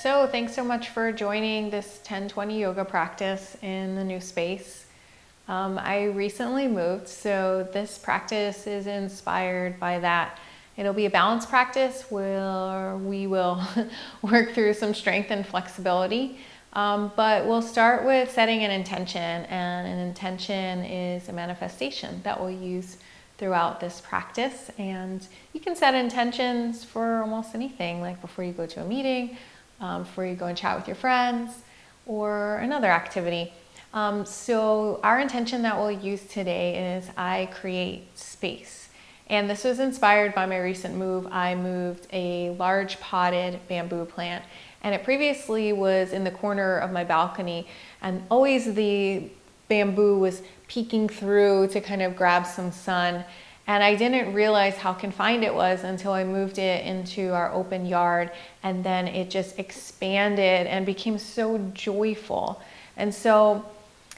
So thanks so much for joining this 10-20 yoga practice in the new space. I recently moved, so this practice is inspired by that. It'll be a balance practice where we will work through some strength and flexibility, but we'll start with setting an intention, and an intention is a manifestation that we'll use throughout this practice. And you can set intentions for almost anything, like before you go to a meeting, before you go and chat with your friends, or another activity. So our intention that we'll use today is I create space. And this was inspired by my recent move. I moved a large potted bamboo plant, and it previously was in the corner of my balcony, and always the bamboo was peeking through to kind of grab some sun. And I didn't realize how confined it was until I moved it into our open yard, and then it just expanded and became so joyful. And so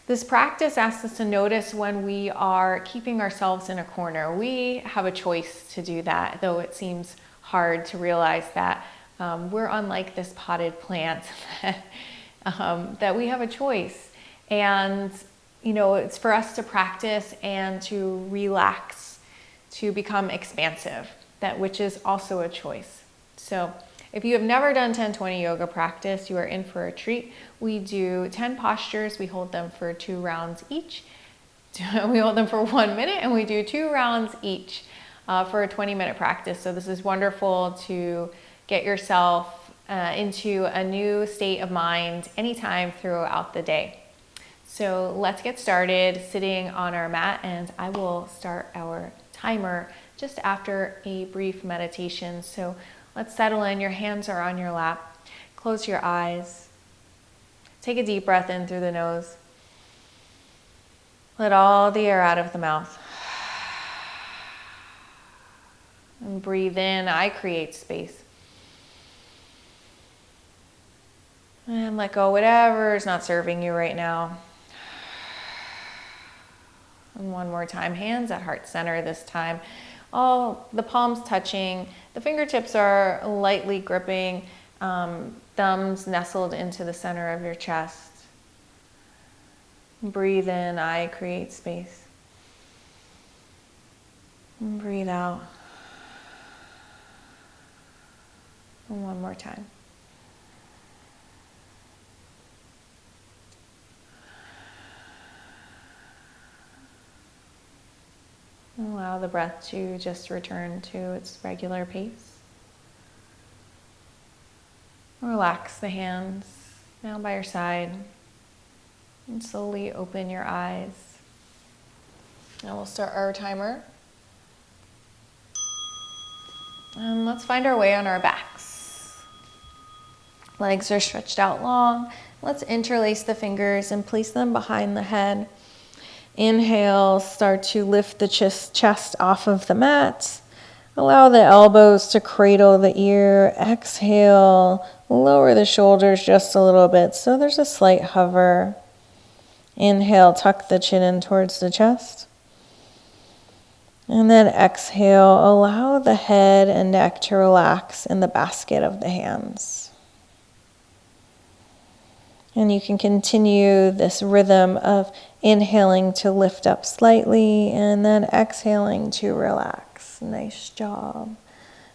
this practice asks us to notice when we are keeping ourselves in a corner. We have a choice to do that, though it seems hard to realize that we're unlike this potted plant, that we have a choice. And you know, it's for us to practice and to relax, to become expansive, which is also a choice. So if you have never done 10-20 yoga practice, you are in for a treat. We do 10 postures. We hold them for 2 rounds each. We hold them for 1 minute, and we do 2 rounds each for a 20-minute practice. So this is wonderful to get yourself into a new state of mind anytime throughout the day. So let's get started sitting on our mat, and I will start our timer just after a brief meditation. So let's settle in. Your hands are on your lap. Close your eyes. Take a deep breath in through the nose. Let all the air out of the mouth. And breathe in. I create space. And let go whatever is not serving you right now. And one more time, hands at heart center this time. All the palms touching, the fingertips are lightly gripping, thumbs nestled into the center of your chest. Breathe in, I create space. And breathe out. And one more time. Allow the breath to just return to its regular pace. Relax the hands down by your side and slowly open your eyes. Now we'll start our timer. And let's find our way on our backs. Legs are stretched out long. Let's interlace the fingers and place them behind the head. Inhale, start to lift the chest off of the mat. Allow the elbows to cradle the ear. Exhale, lower the shoulders just a little bit so there's a slight hover. Inhale, tuck the chin in towards the chest. And then exhale, allow the head and neck to relax in the basket of the hands. And you can continue this rhythm of inhaling to lift up slightly and then exhaling to relax. Nice job.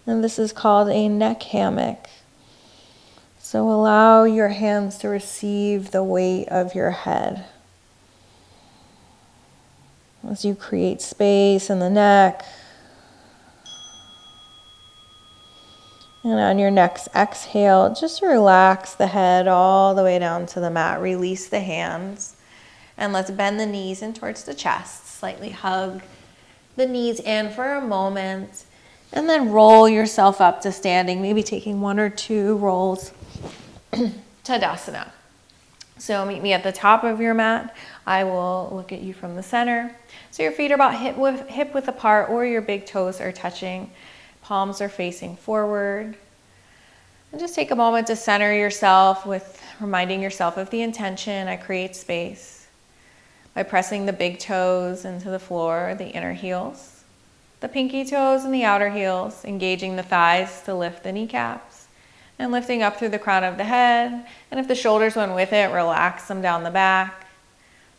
And this is called a neck hammock. So allow your hands to receive the weight of your head as you create space in the neck. And on your next exhale, just relax the head all the way down to the mat. Release the hands. And let's bend the knees in towards the chest. Slightly hug the knees in for a moment. And then roll yourself up to standing, maybe taking 1 or 2 rolls. Tadasana. So meet me at the top of your mat. I will look at you from the center. So your feet are about hip width apart, or your big toes are touching. Palms are facing forward. And just take a moment to center yourself with reminding yourself of the intention. I create space by pressing the big toes into the floor, the inner heels, the pinky toes and the outer heels, engaging the thighs to lift the kneecaps, And lifting up through the crown of the head. And if the shoulders went with it, relax them down the back.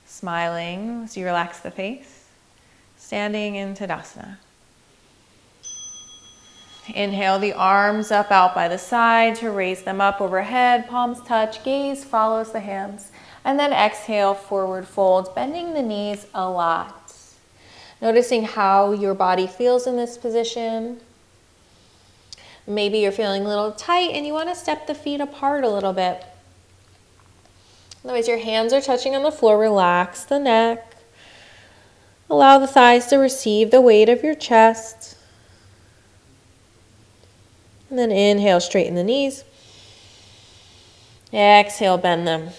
Smiling as you relax the face. Standing in Tadasana. Inhale the arms up out by the side to raise them up overhead. Palms touch, gaze follows the hands. And then exhale, forward fold, bending the knees a lot. Noticing how your body feels in this position. Maybe you're feeling a little tight and you want to step the feet apart a little bit. Otherwise, your hands are touching on the floor. Relax the neck. Allow the thighs to receive the weight of your chest. And then inhale, straighten the knees. Exhale, bend them.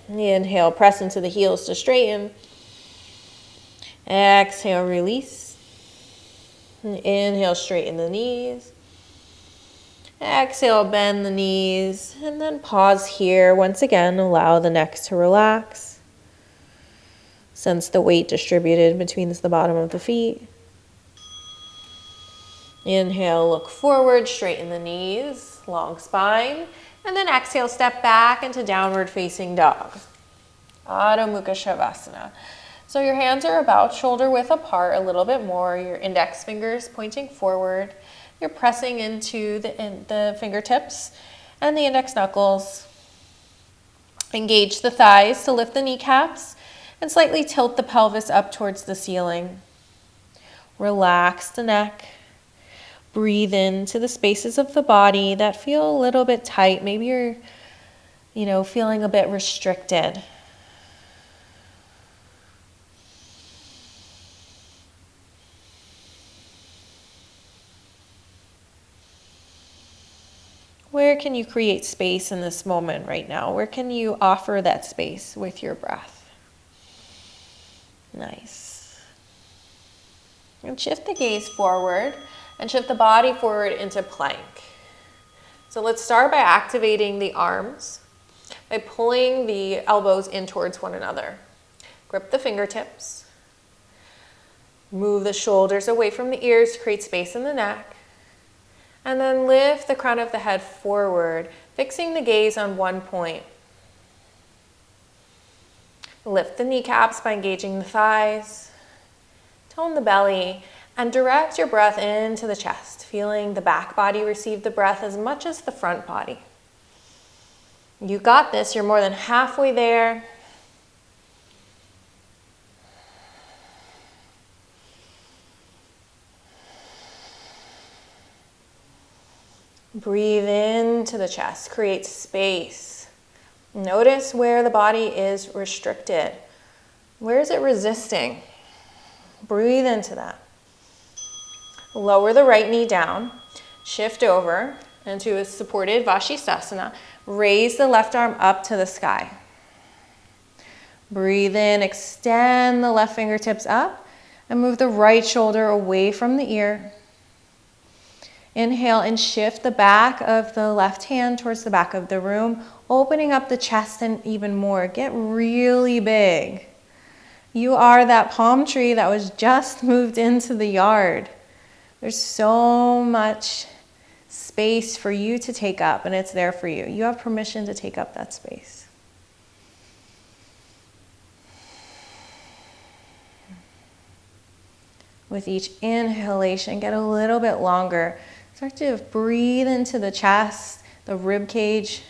Inhale, press into the heels to straighten. Exhale, release. And inhale, straighten the knees. Exhale, bend the knees. And then pause here. Once again, allow the neck to relax. Sense the weight distributed between the bottom of the feet. Inhale, look forward, straighten the knees, long spine. And then exhale, step back into downward facing dog. Adho Mukha Shavasana. So your hands are about shoulder width apart a little bit more. Your index fingers pointing forward. You're pressing into the fingertips and the index knuckles. Engage the thighs to lift the kneecaps and slightly tilt the pelvis up towards the ceiling. Relax the neck. Breathe into the spaces of the body that feel a little bit tight. Maybe you're, feeling a bit restricted. Where can you create space in this moment right now? Where can you offer that space with your breath? Nice. And shift the gaze forward and shift the body forward into plank. So let's start by activating the arms by pulling the elbows in towards one another. Grip the fingertips. Move the shoulders away from the ears to create space in the neck. And then lift the crown of the head forward, fixing the gaze on one point. Lift the kneecaps by engaging the thighs. Tone the belly and direct your breath into the chest, feeling the back body receive the breath as much as the front body. You got this. You're more than halfway there. Breathe into the chest, create space. Notice where the body is restricted. Where is it resisting? Breathe into that. Lower the right knee down, shift over into a supported Vashisthasana. Raise the left arm up to the sky. Breathe in, extend the left fingertips up, and move the right shoulder away from the ear. Inhale and shift the back of the left hand towards the back of the room, opening up the chest and even more. Get really big. You are that palm tree that was just moved into the yard. There's so much space for you to take up, and it's there for you. You have permission to take up that space. With each inhalation, get a little bit longer. Start to breathe into the chest, the rib cage.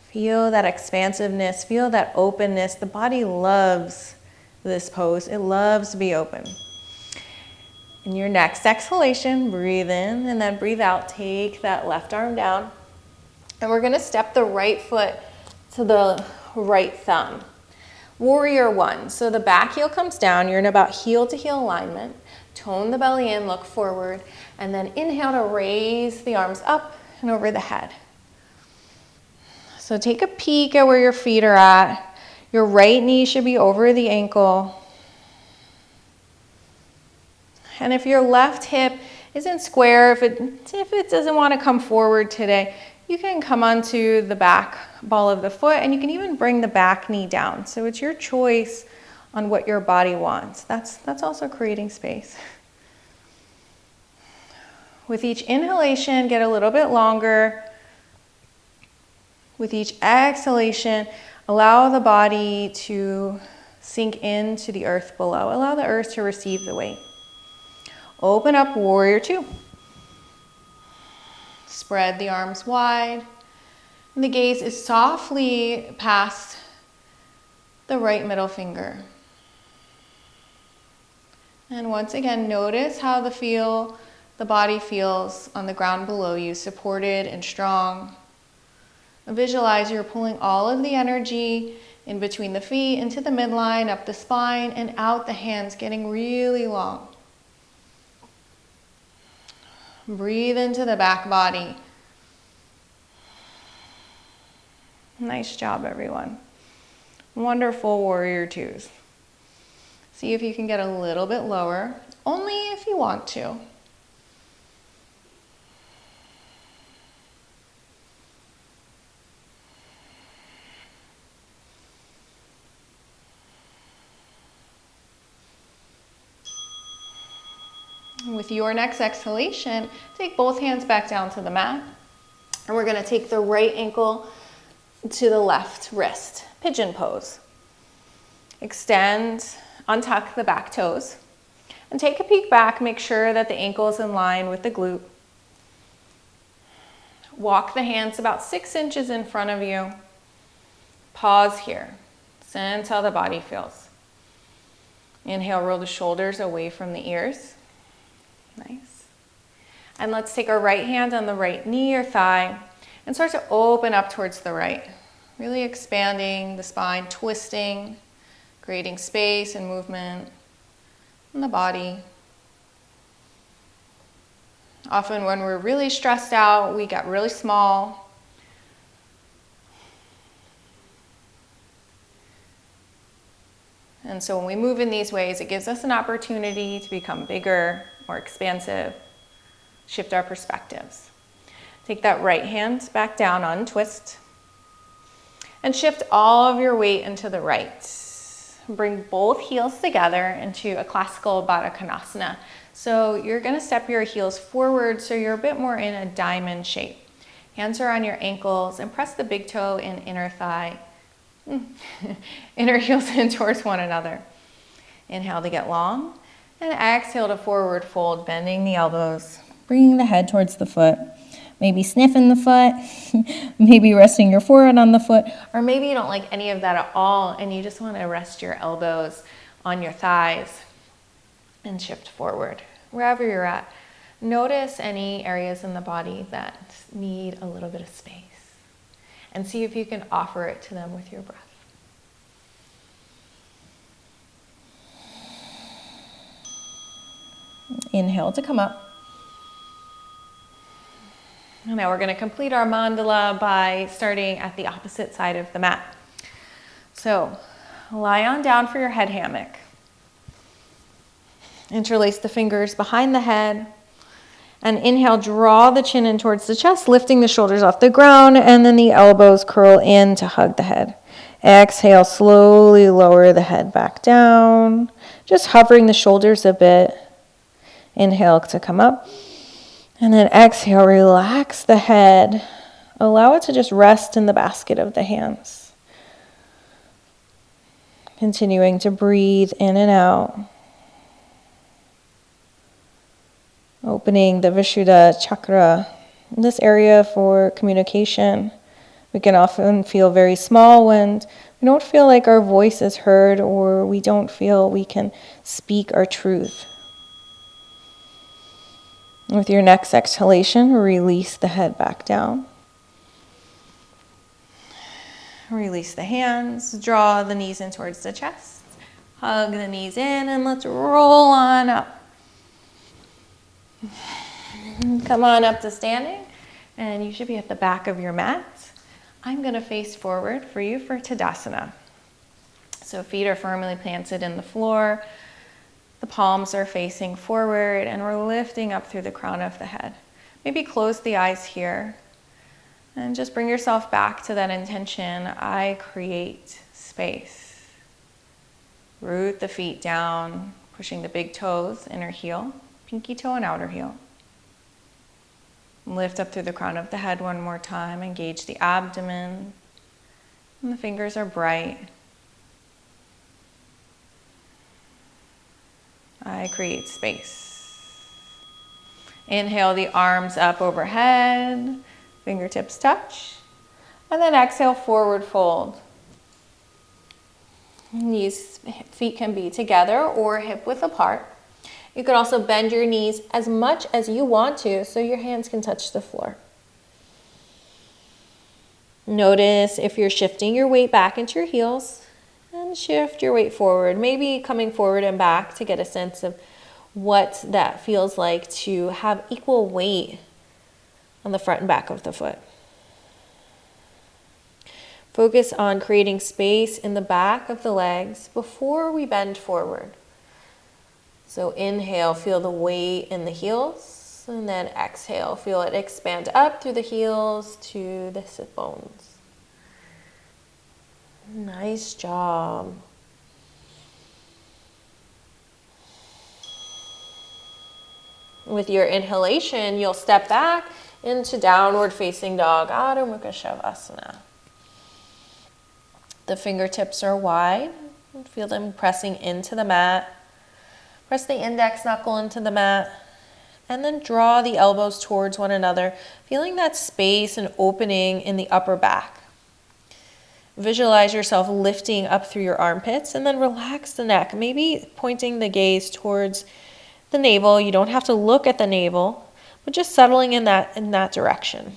Feel that expansiveness, feel that openness. The body loves this pose. It loves to be open. In your next exhalation, breathe in and then breathe out. Take that left arm down. And we're going to step the right foot to the right thumb. Warrior one. So the back heel comes down. You're in about heel to heel alignment. Tone the belly in, look forward, and then inhale to raise the arms up and over the head. So take a peek at where your feet are at. Your right knee should be over the ankle. And if your left hip isn't square, if it doesn't want to come forward today, you can come onto the back ball of the foot, and you can even bring the back knee down. So it's your choice on what your body wants. That's also creating space. With each inhalation, get a little bit longer. With each exhalation, allow the body to sink into the earth below. Allow the earth to receive the weight. Open up, warrior two. Spread the arms wide. And the gaze is softly past the right middle finger. And once again, notice how the body feels on the ground below you, supported and strong. Visualize you're pulling all of the energy in between the feet, into the midline, up the spine, and out the hands, getting really long. Breathe into the back body. Nice job, everyone. Wonderful warrior twos. See if you can get a little bit lower, only if you want to. With your next exhalation, take both hands back down to the mat. And we're going to take the right ankle to the left wrist. Pigeon pose. Extend, untuck the back toes. And take a peek back. Make sure that the ankle is in line with the glute. Walk the hands about 6 inches in front of you. Pause here. Sense how the body feels. Inhale, roll the shoulders away from the ears. Nice. And let's take our right hand on the right knee or thigh and start to open up towards the right. Really expanding the spine, twisting, creating space and movement in the body. Often when we're really stressed out, we get really small. And so when we move in these ways, it gives us an opportunity to become bigger, more expansive, shift our perspectives. Take that right hand back down, untwist, and shift all of your weight into the right. Bring both heels together into a classical Badakanasa. So you're going to step your heels forward so you're a bit more in a diamond shape. Hands are on your ankles and press the big toe and inner thigh. Inner heels in towards one another. Inhale to get long. And exhale to forward fold, bending the elbows, bringing the head towards the foot. Maybe sniffing the foot, maybe resting your forehead on the foot, or maybe you don't like any of that at all and you just want to rest your elbows on your thighs and shift forward. Wherever you're at, notice any areas in the body that need a little bit of space and see if you can offer it to them with your breath. Inhale to come up. And now we're going to complete our mandala by starting at the opposite side of the mat. So lie on down for your head hammock. Interlace the fingers behind the head. And inhale, draw the chin in towards the chest, lifting the shoulders off the ground, and then the elbows curl in to hug the head. Exhale, slowly lower the head back down, just hovering the shoulders a bit. Inhale to come up. And then exhale, relax the head. Allow it to just rest in the basket of the hands. Continuing to breathe in and out. Opening the Vishuddha chakra, this area for communication. We can often feel very small when we don't feel like our voice is heard or we don't feel we can speak our truth. With your next exhalation, release the head back down. Release the hands, draw the knees in towards the chest. Hug the knees in and let's roll on up. Come on up to standing and you should be at the back of your mat. I'm going to face forward for you for Tadasana. So feet are firmly planted in the floor. The palms are facing forward and we're lifting up through the crown of the head. Maybe close the eyes here and just bring yourself back to that intention. I create space. Root the feet down, pushing the big toes, inner heel, pinky toe and outer heel. Lift up through the crown of the head one more time. Engage the abdomen. And the fingers are bright. I create space. Inhale the arms up overhead. Fingertips touch. And then exhale, forward fold. These feet can be together or hip width apart. You could also bend your knees as much as you want to so your hands can touch the floor. Notice if you're shifting your weight back into your heels and shift your weight forward, maybe coming forward and back to get a sense of what that feels like to have equal weight on the front and back of the foot. Focus on creating space in the back of the legs before we bend forward. So inhale, feel the weight in the heels, and then exhale, feel it expand up through the heels to the sit bones. Nice job. With your inhalation, you'll step back into downward facing dog, Adho Mukha Shavasana. The fingertips are wide. Feel them pressing into the mat. Press the index knuckle into the mat. And then draw the elbows towards one another, feeling that space and opening in the upper back. Visualize yourself lifting up through your armpits and then relax the neck, maybe pointing the gaze towards the navel. You don't have to look at the navel, but just settling in that direction.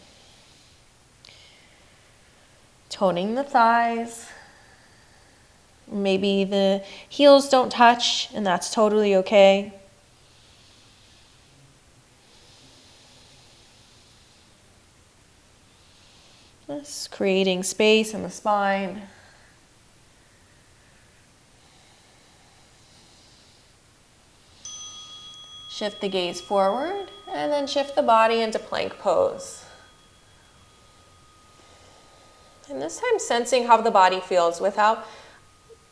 Toning the thighs. Maybe the heels don't touch, and that's totally okay. Just creating space in the spine. Shift the gaze forward, and then shift the body into plank pose. And this time sensing how the body feels without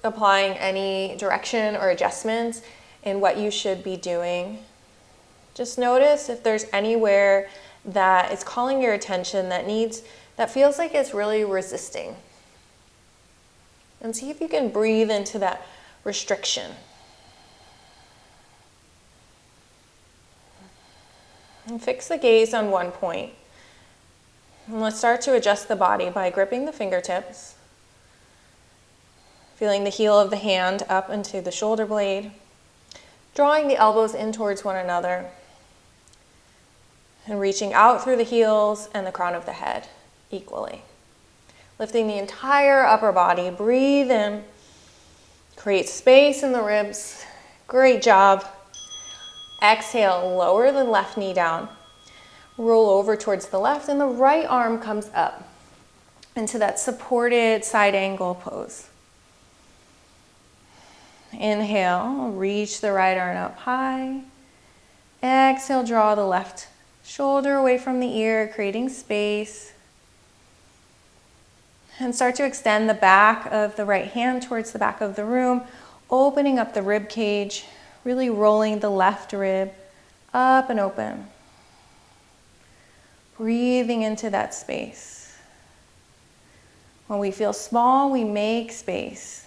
applying any direction or adjustments in what you should be doing. Just notice if there's anywhere that is calling your attention that feels like it's really resisting. And see if you can breathe into that restriction. And fix the gaze on one point. And let's start to adjust the body by gripping the fingertips. Feeling the heel of the hand up into the shoulder blade. Drawing the elbows in towards one another. And reaching out through the heels and the crown of the head equally. Lifting the entire upper body. Breathe in. Create space in the ribs. Great job. Exhale, lower the left knee down. Roll over towards the left and the right arm comes up into that supported side angle pose. Inhale, reach the right arm up high. Exhale, draw the left shoulder away from the ear, creating space. And start to extend the back of the right hand towards the back of the room, opening up the rib cage, really rolling the left rib up and open. Breathing into that space. When we feel small, we make space.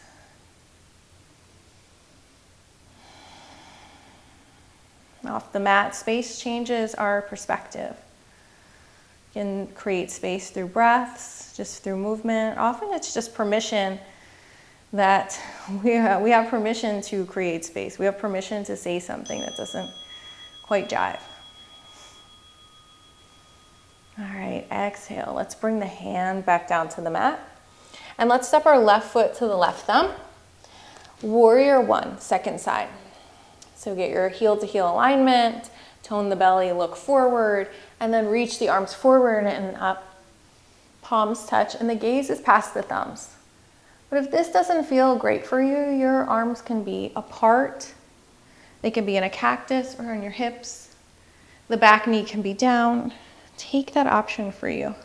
Off the mat, space changes our perspective. You can create space through breaths, just through movement. Often it's just permission that we have permission to create space. We have permission to say something that doesn't quite jive. All right, exhale. Let's bring the hand back down to the mat. And let's step our left foot to the left thumb. Warrior one, second side. So get your heel to heel alignment, tone the belly, look forward, and then reach the arms forward and up. Palms touch, and the gaze is past the thumbs. But if this doesn't feel great for you, your arms can be apart. They can be in a cactus or on your hips. The back knee can be down. Take that option for you.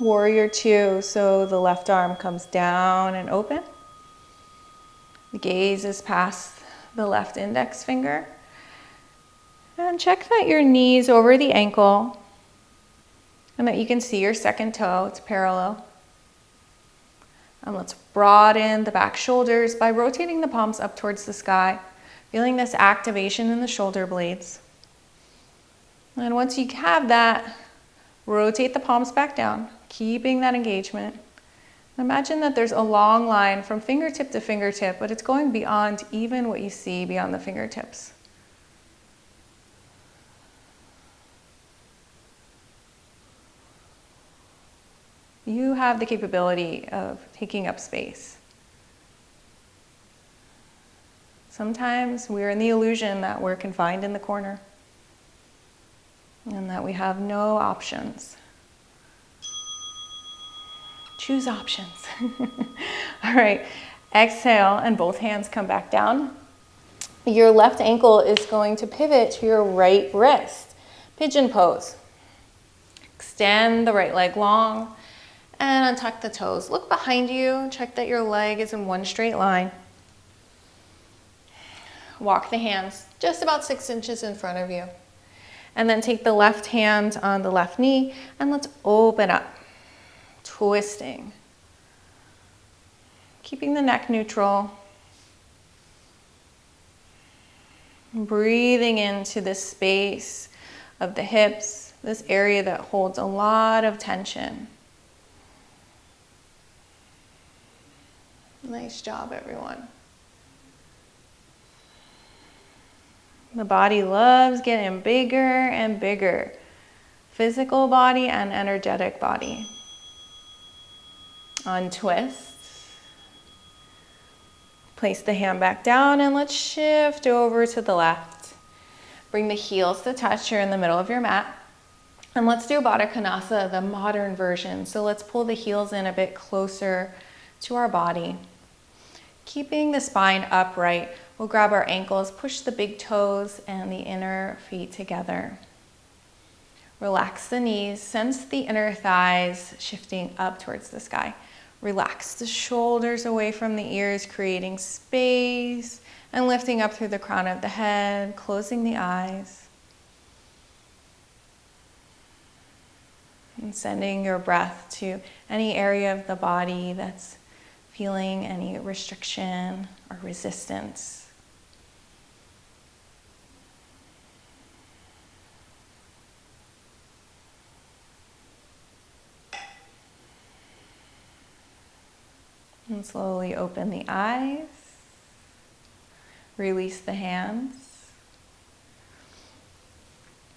Warrior two, so the left arm comes down and open. The gaze is past the left index finger. And check that your knee's over the ankle and that you can see your second toe, it's parallel. And let's broaden the back shoulders by rotating the palms up towards the sky, feeling this activation in the shoulder blades. And once you have that, rotate the palms back down, keeping that engagement. Imagine that there's a long line from fingertip to fingertip, but it's going beyond even what you see beyond the fingertips. You have the capability of taking up space. Sometimes we're in the illusion that we're confined in the corner and that we have no options. Choose options. All right, exhale and both hands come back down. Your left ankle is going to pivot to your right wrist. Pigeon pose. Extend the right leg long and untuck the toes. Look behind you, check that your leg is in one straight line. Walk the hands just about 6 inches in front of you. And then take the left hand on the left knee and let's open up. Twisting. Keeping the neck neutral. Breathing into this space of the hips, this area that holds a lot of tension. Nice job, everyone. The body loves getting bigger and bigger. Physical body and energetic body. Untwist. Place the hand back down and let's shift over to the left. Bring the heels to touch here in the middle of your mat. And let's do Badakanasa, the modern version. So let's pull the heels in a bit closer to our body. Keeping the spine upright, we'll grab our ankles, push the big toes and the inner feet together. Relax the knees, sense the inner thighs shifting up towards the sky. Relax the shoulders away from the ears, creating space and lifting up through the crown of the head, closing the eyes. And sending your breath to any area of the body that's feeling any restriction or resistance. And slowly open the eyes. Release the hands.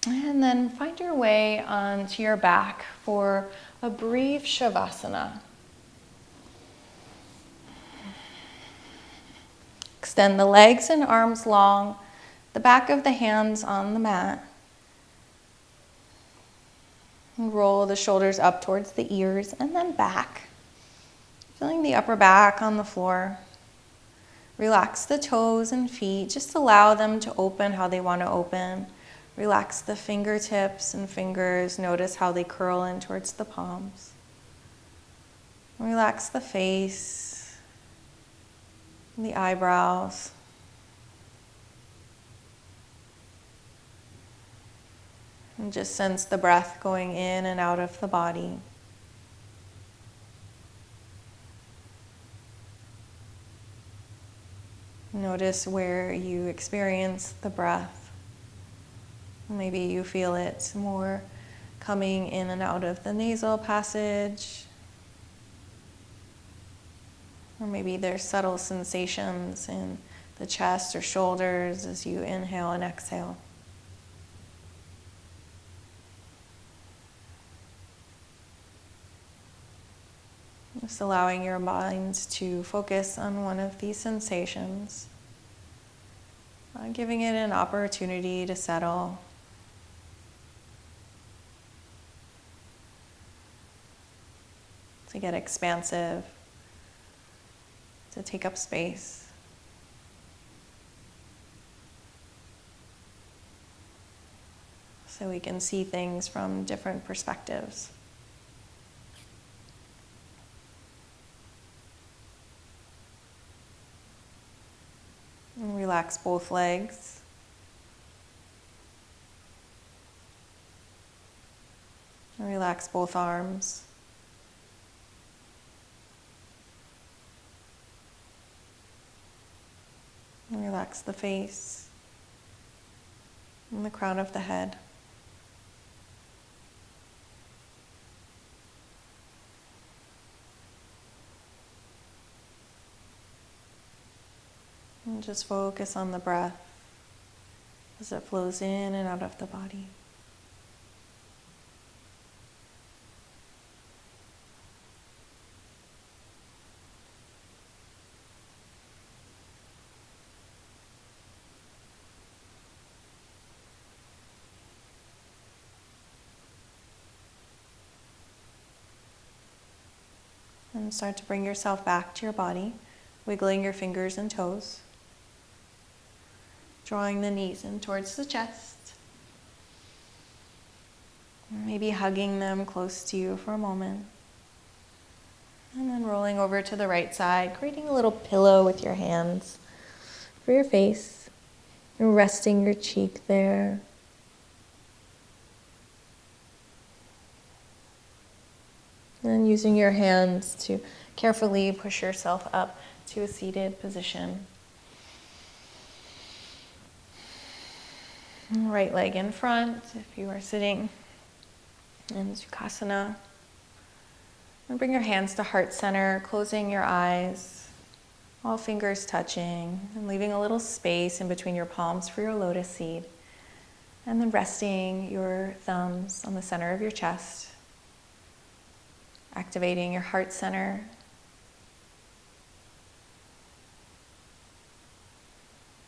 And then find your way onto your back for a brief Shavasana. Extend the legs and arms long, the back of the hands on the mat. And roll the shoulders up towards the ears and then back. Feeling the upper back on the floor. Relax the toes and feet. Just allow them to open how they want to open. Relax the fingertips and fingers. Notice how they curl in towards the palms. Relax the face, the eyebrows. And just sense the breath going in and out of the body. Notice where you experience the breath. Maybe you feel it more coming in and out of the nasal passage. Or maybe there's subtle sensations in the chest or shoulders as you inhale and exhale. Just allowing your mind to focus on one of these sensations, giving it an opportunity to settle. To get expansive, to take up space. So we can see things from different perspectives. Relax both legs. Relax both arms. Relax the face and the crown of the head. And just focus on the breath as it flows in and out of the body. And start to bring yourself back to your body, wiggling your fingers and toes, drawing the knees in towards the chest, maybe hugging them close to you for a moment, and then rolling over to the right side, creating a little pillow with your hands for your face, and resting your cheek there. And using your hands to carefully push yourself up to a seated position. Right leg in front if you are sitting in Sukhasana. And bring your hands to heart center, closing your eyes, all fingers touching, and leaving a little space in between your palms for your lotus seed. And then resting your thumbs on the center of your chest. Activating your heart center.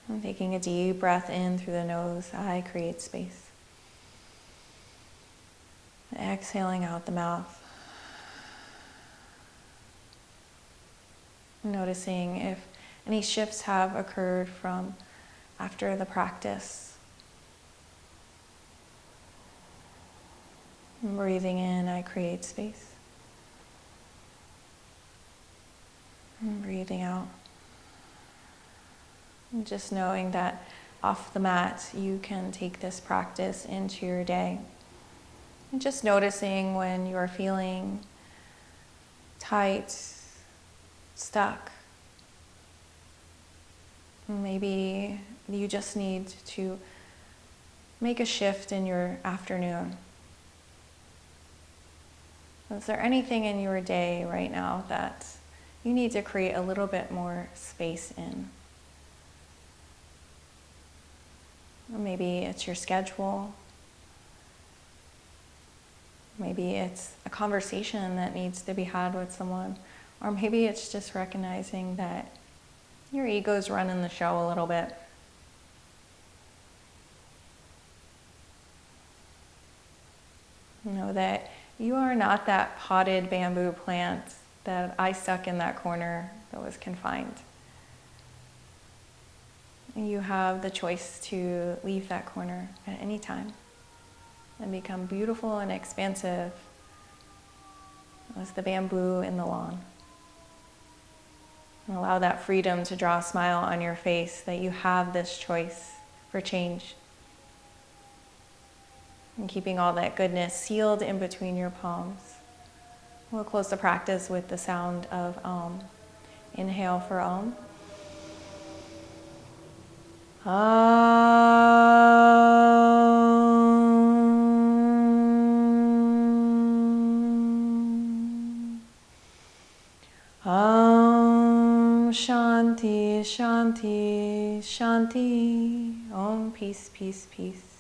And taking a deep breath in through the nose, I create space. Exhaling out the mouth. Noticing if any shifts have occurred from after the practice. And breathing in, I create space. And breathing out. And just knowing that off the mat, you can take this practice into your day. And just noticing when you are feeling tight, stuck. Maybe you just need to make a shift in your afternoon. Is there anything in your day right now that you need to create a little bit more space in? Or maybe it's your schedule. Maybe it's a conversation that needs to be had with someone. Or maybe it's just recognizing that your ego's running the show a little bit. Know that you are not that potted bamboo plant that I stuck in that corner that was confined. You have the choice to leave that corner at any time and become beautiful and expansive as the bamboo in the lawn. And allow that freedom to draw a smile on your face that you have this choice for change. And keeping all that goodness sealed in between your palms. We'll close the practice with the sound of Om. Inhale for Om. Om Shanti, Shanti, Shanti. Om peace, peace, peace.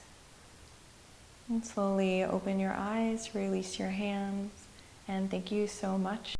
And slowly open your eyes, release your hands, and thank you so much.